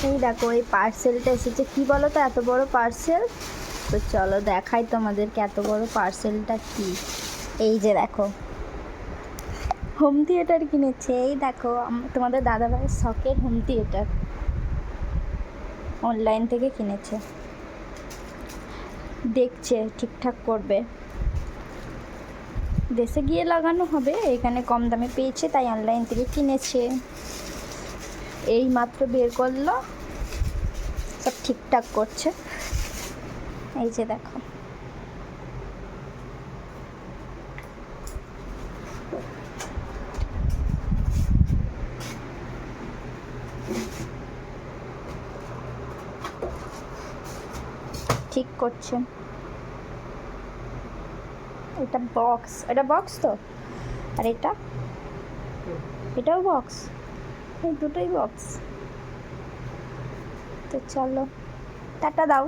এই দেখো এই পার্সেলটা এসেছে, কি বলো তো এত বড় পার্সেল। তো চলো দেখাই তোমাদেরকে এত বড় পার্সেলটা কি। এই যে দেখো হোম থিয়েটার কিনেছে। এই দেখো তোমাদের দাদাভাইয়ের শখের হোম থিয়েটার অনলাইন থেকে কিনেছে, দেখছে ঠিকঠাক করবে, দেশে গিয়ে লাগানো হবে, এখানে কম দামে পেয়েছে তাই অনলাইন থেকে কিনেছে। এই মাত্র বের করলো, সব ঠিকঠাক করছে। এই যে দেখো ঠিক করছে। এটা বক্স, এটা বক্স তো, আর এটাও বক্স, এই দুটোই বক্স। তো চলো টাটা দাও।